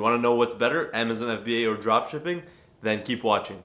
You want to know what's better, Amazon FBA or dropshipping? Then keep watching.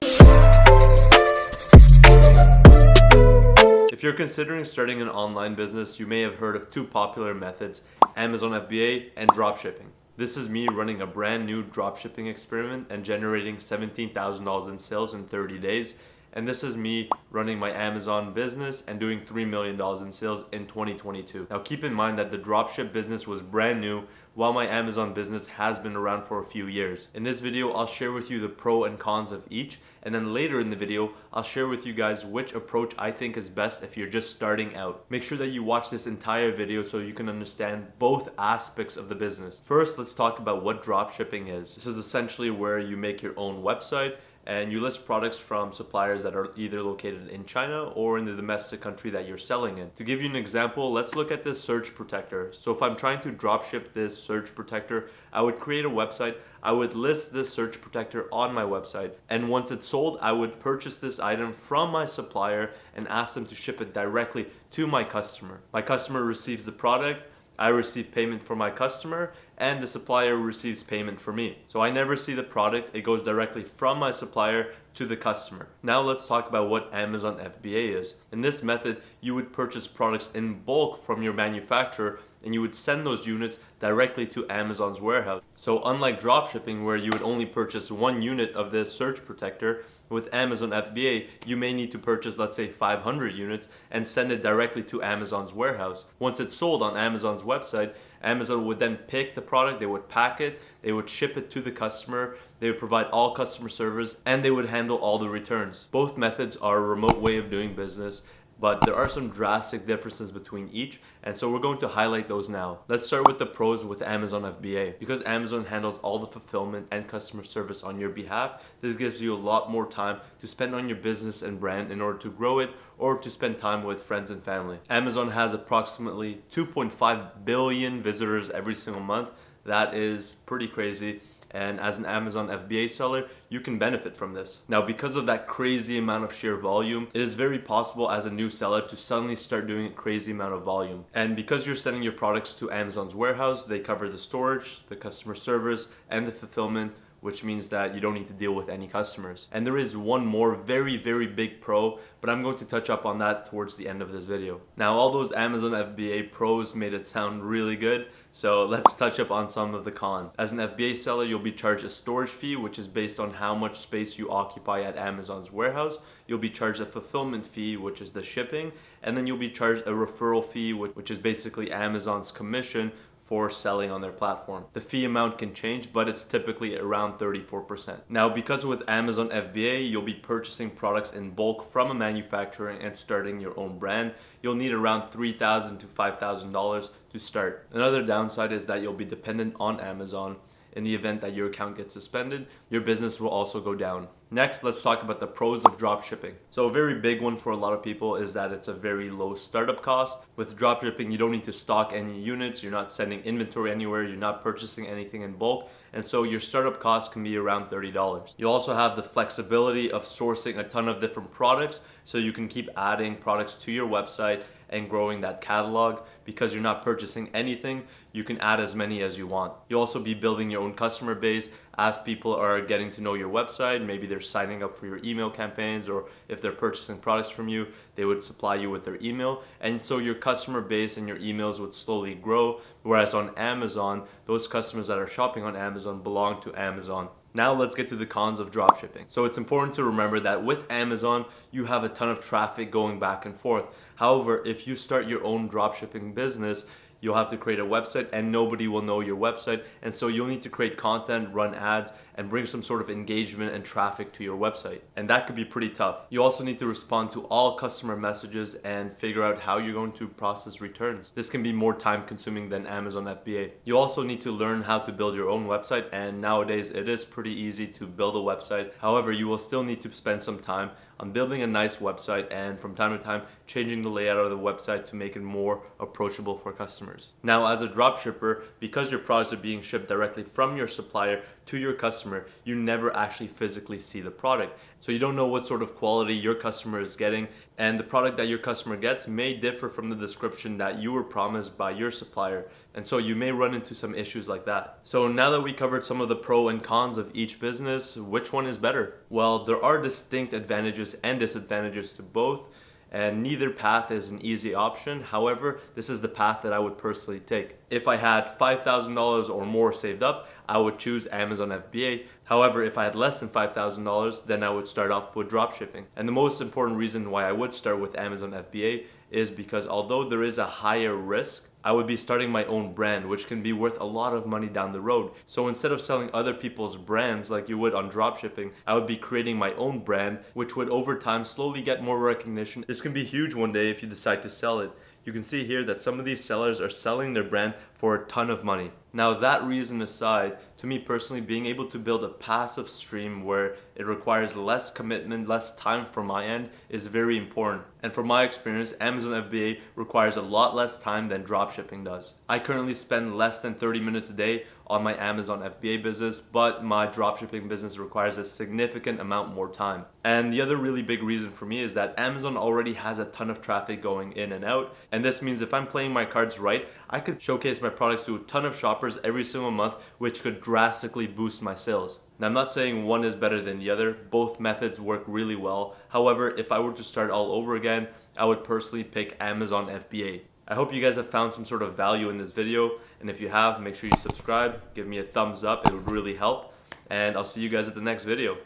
If you're considering starting an online business, you may have heard of two popular methods, Amazon FBA and dropshipping. This is me running a brand new dropshipping experiment and generating $17,000 in sales in 30 days. And this is me running my Amazon business and doing $3 million in sales in 2022. Now keep in mind that the dropship business was brand new while my Amazon business has been around for a few years. In this video, I'll share with you the pro and cons of each. And then later in the video, I'll share with you guys which approach I think is best if you're just starting out. Make sure that you watch this entire video so you can understand both aspects of the business. First, let's talk about what dropshipping is. This is essentially where you make your own website and you list products from suppliers that are either located in China or in the domestic country that you're selling in. To give you an example, let's look at this surge protector. So if I'm trying to dropship this surge protector, I would create a website, I would list this surge protector on my website, and once it's sold, I would purchase this item from my supplier and ask them to ship it directly to my customer. My customer receives the product, I receive payment for my customer, and the supplier receives payment for me. So I never see the product, it goes directly from my supplier to the customer. Now let's talk about what Amazon FBA is. In this method, you would purchase products in bulk from your manufacturer and you would send those units directly to Amazon's warehouse. So unlike dropshipping where you would only purchase one unit of this surge protector, with Amazon FBA, you may need to purchase, let's say 500 units and send it directly to Amazon's warehouse. Once it's sold on Amazon's website, Amazon would then pick the product, they would pack it, they would ship it to the customer, they would provide all customer service, and they would handle all the returns. Both methods are a remote way of doing business, but there are some drastic differences between each, and so we're going to highlight those now. Let's start with the pros with Amazon FBA. Because Amazon handles all the fulfillment and customer service on your behalf, this gives you a lot more time to spend on your business and brand in order to grow it or to spend time with friends and family. Amazon has approximately 2.5 billion visitors every single month. That is pretty crazy. And as an Amazon FBA seller, you can benefit from this. Now, because of that crazy amount of sheer volume, it is very possible as a new seller to suddenly start doing a crazy amount of volume. And because you're sending your products to Amazon's warehouse, they cover the storage, the customer service, and the fulfillment, which means that you don't need to deal with any customers. And there is one more very big pro, but I'm going to touch up on that towards the end of this video. Now, all those Amazon FBA pros made it sound really good, so let's touch up on some of the cons. As an FBA seller, you'll be charged a storage fee, which is based on how much space you occupy at Amazon's warehouse. You'll be charged a fulfillment fee, which is the shipping, and then you'll be charged a referral fee, which is basically Amazon's commission for selling on their platform. The fee amount can change, but it's typically around 34%. Now, because with Amazon FBA, you'll be purchasing products in bulk from a manufacturer and starting your own brand, you'll need around $3,000 to $5,000 to start. Another downside is that you'll be dependent on Amazon. In the event that your account gets suspended, your business will also go down. Next, let's talk about the pros of dropshipping. So a very big one for a lot of people is that it's a very low startup cost. With dropshipping, you don't need to stock any units, you're not sending inventory anywhere, you're not purchasing anything in bulk, and so your startup cost can be around $30. You also have the flexibility of sourcing a ton of different products, so you can keep adding products to your website and growing that catalog. Because you're not purchasing anything, you can add as many as you want. You'll also be building your own customer base as people are getting to know your website. Maybe they're signing up for your email campaigns, or if they're purchasing products from you, they would supply you with their email. And so your customer base and your emails would slowly grow. Whereas on Amazon, those customers that are shopping on Amazon belong to Amazon. Now let's get to the cons of dropshipping. So it's important to remember that with Amazon, you have a ton of traffic going back and forth. However, if you start your own dropshipping business, you'll have to create a website and nobody will know your website. And so you'll need to create content, run ads, and bring some sort of engagement and traffic to your website. And that could be pretty tough. You also need to respond to all customer messages and figure out how you're going to process returns. This can be more time consuming than Amazon FBA. You also need to learn how to build your own website, and nowadays it is pretty easy to build a website. However, you will still need to spend some time on building a nice website and from time to time changing the layout of the website to make it more approachable for customers. customers. Now, as a dropshipper, because your products are being shipped directly from your supplier to your customer, you never actually physically see the product. So you don't know what sort of quality your customer is getting, and the product that your customer gets may differ from the description that you were promised by your supplier. And so you may run into some issues like that. So now that we covered some of the pros and cons of each business, which one is better? Well, there are distinct advantages and disadvantages to both, and neither path is an easy option. However, this is the path that I would personally take. If I had $5,000 or more saved up, I would choose Amazon FBA. However, if I had less than $5,000, then I would start off with dropshipping. And the most important reason why I would start with Amazon FBA is because although there is a higher risk, I would be starting my own brand, which can be worth a lot of money down the road. So instead of selling other people's brands like you would on dropshipping, I would be creating my own brand, which would over time slowly get more recognition. This can be huge one day if you decide to sell it. You can see here that some of these sellers are selling their brand for a ton of money. Now, that reason aside, to me personally, being able to build a passive stream where it requires less commitment, less time from my end is very important. And from my experience, Amazon FBA requires a lot less time than dropshipping does. I currently spend less than 30 minutes a day on my Amazon FBA business, but my dropshipping business requires a significant amount more time. And the other really big reason for me is that Amazon already has a ton of traffic going in and out. And this means if I'm playing my cards right, I could showcase my products to a ton of shoppers every single month, which could drastically boost my sales. Now, I'm not saying one is better than the other. Both methods work really well. However, if I were to start all over again, I would personally pick Amazon FBA. I hope you guys have found some sort of value in this video. And if you have, make sure you subscribe, give me a thumbs up. It would really help. And I'll see you guys at the next video.